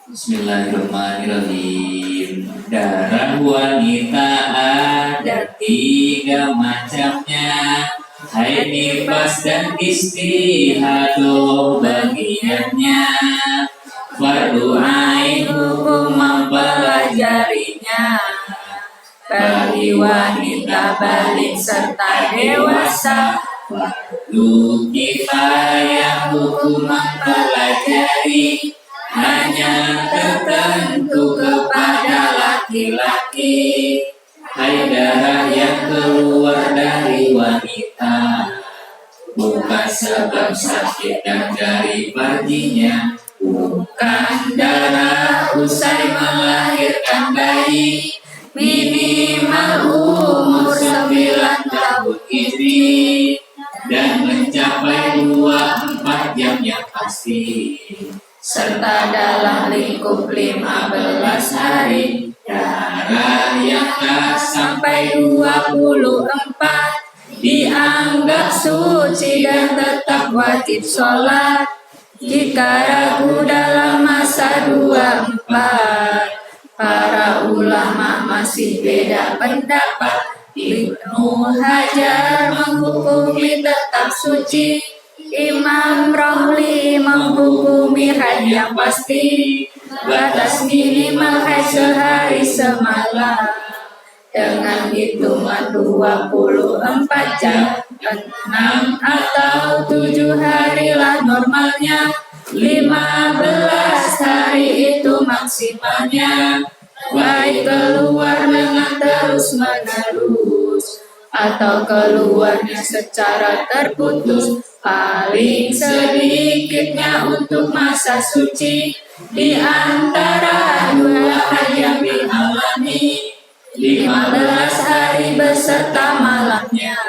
Bismillahirrahmanirrahim. Darah wanita ada 3 macamnya, haid, nifas, dan istihadah bagiannya. Fardu ain hukum mempelajarinya bagi wanita balik serta dewasa. Fardu kifayah hukum mempelajari hanya tertentu kepada laki-laki. Haid, darah yang keluar dari wanita bukan sebab sakit dan jari farjinya, bukan darah usai melahirkan bayi, minimal umur 9 tahun ini dan mencapai 24 jam yang pasti, serta dalam lingkup 15 hari. Darah yang tak sampai 24 dianggap suci dan tetap wajib sholat. Jika ragu dalam masa 24, para ulama masih beda pendapat. Ibnu Hajar menghukumi tetap suci, Imam Romli menghukumi haid yang pasti, batas minimal haid sehari semalam dengan hitungan 24 jam, 6 atau 7 harilah normalnya, 15 hari itu maksimalnya. Baik keluar dengan terus menerus atau keluarnya secara terputus, paling sedikitnya untuk masa suci di antara 2 hari yang dialami, 15 hari beserta malamnya,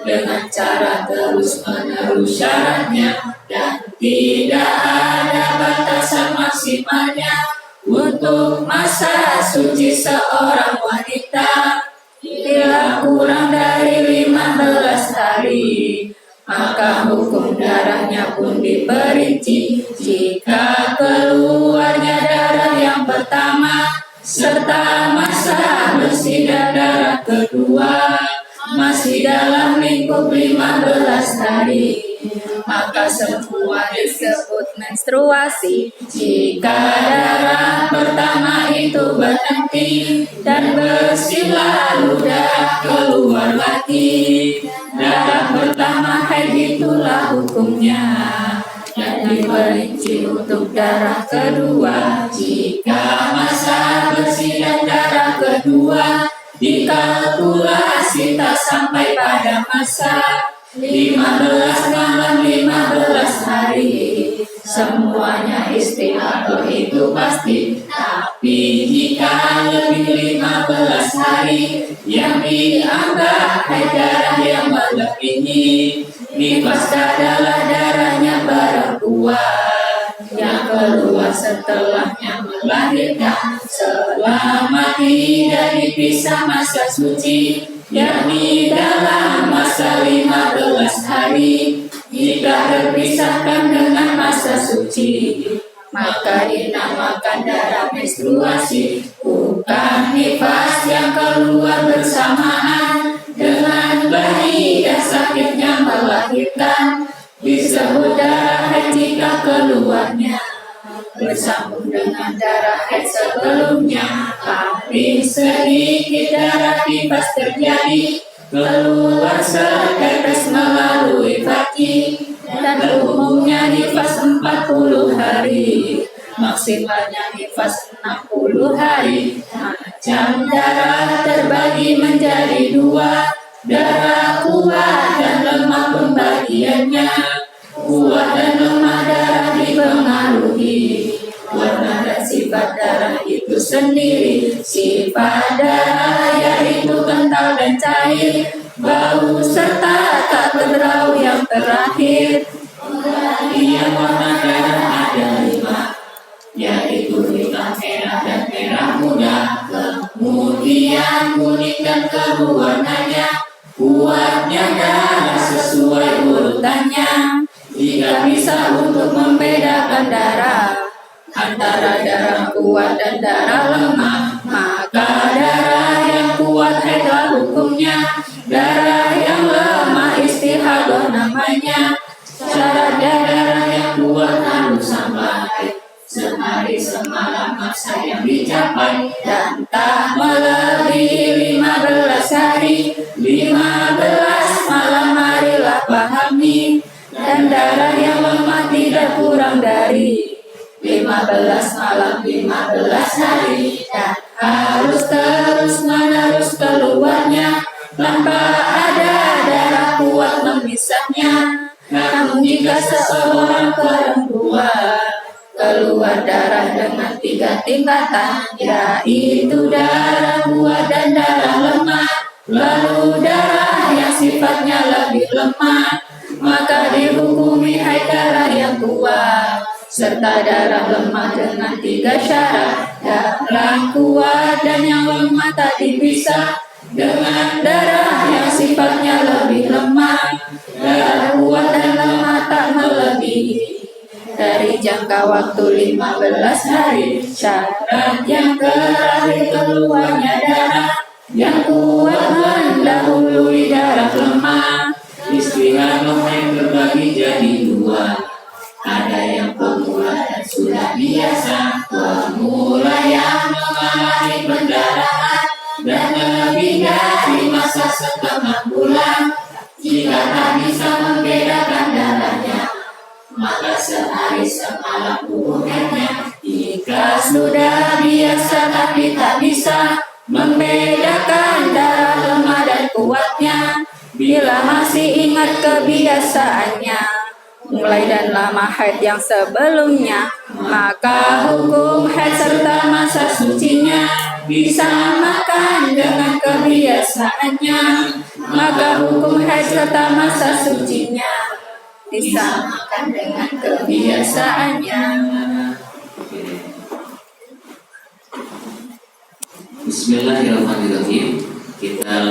dengan cara terus menerus syaratnya, dan tidak ada batasan maksimalnya untuk masa suci seorang wanita. Bila kurang dari 15 hari, maka hukum darahnya pun diperinci. Jika keluarnya darah yang pertama serta masa bersih dan darah kedua masih dalam lingkup 15 hari, maka semua disebut menstruasi. Jika darah pertama itu berhenti dan bersih lalu darah keluar lagi, darah pertama haid itulah hukumnya. Dan diperinci untuk darah kedua, jika masa bersih dan darah kedua dikalkulasi tak sampai pada masa 15 malam 15 hari, semuanya istihadah itu pasti. Tapi jika lebih 15 hari yang dianggap haid darah yang melebihi, nifas adalah darahnya perempuan yang keluar setelahnya melahirkan, selama tidak dipisah masa suci, yakni dalam masa 15 hari. Jika terpisahkan dengan masa suci, maka dinamakan darah menstruasi, bukan nifas yang keluar bersamaan dengan bayi dan sakitnya melahirkan. Disebut darah haid jika keluarnya bersambung dengan darah haid sebelumnya. Tapi sedikit darah nifas terjadi, keluar setetes melalui kaki, dan umumnya nifas 40 hari, maksimalnya nifas 60 hari. Macam darah terbagi menjadi 2, darah kuat dan lemah pembagiannya. Kuat dan lemah darah dipengaruhi warna dan sifat darah itu sendiri. Sifat darah yaitu kental dan cair, bau serta tak berau yang terakhir. Kemudian warna darah ada 5, yaitu hitam, merah, dan merah muda. Kemudian kuning dan keruh warnanya. Kuatnya darah sesuai urutannya. Jika bisa untuk membedakan darah antara darah kuat dan darah lemah. Maka darah yang kuat haidlah hukumnya, darah yang lemah istihadah namanya. Syarat darah yang kuat harus sampai sehari semalam masa yang dicapai, dan tak melebihi 15 hari. 15 malam marilah pahami, dan darah yang lemah tidak kurang dari 15 malam 15 hari, dan harus terus menerus keluarnya tanpa ada darah kuat memisahnya. Namun jika seorang perempuan keluar darah dengan 3 tingkatan, yaitu darah kuat dan darah lemah, lalu darah yang sifatnya lebih lemah, maka dihukumi haid darah yang kuat, serta darah lemah dengan 3 syarat. Darah kuat dan yang lemah tadi bisa dengan darah yang sifatnya lebih lemah. Darah kuat dan lemah tak melebihi dari jangka waktu 15 hari. Syarat yang terakhir keluarnya darah yang kuat mendahului darah lemah. Istihadah yang terbagi jadi 2. Ada yang pemula dan sudah biasa. Pemula yang mengalami pendarahan dan lebih dari masa setengah bulan. Jika tak bisa membedakan darahnya, maka sehari semalam hukumnya. Jika sudah biasa tapi tak bisa membedakan darah lemah dan kuatnya, bila masih ingat kebiasaannya mulai dan lama haid yang sebelumnya, maka hukum haid serta masa sucinya disamakan dengan kebiasaannya. Maka hukum haid serta masa sucinya disamakan dengan kebiasaannya. Bismillahirrahmanirrahim. Kita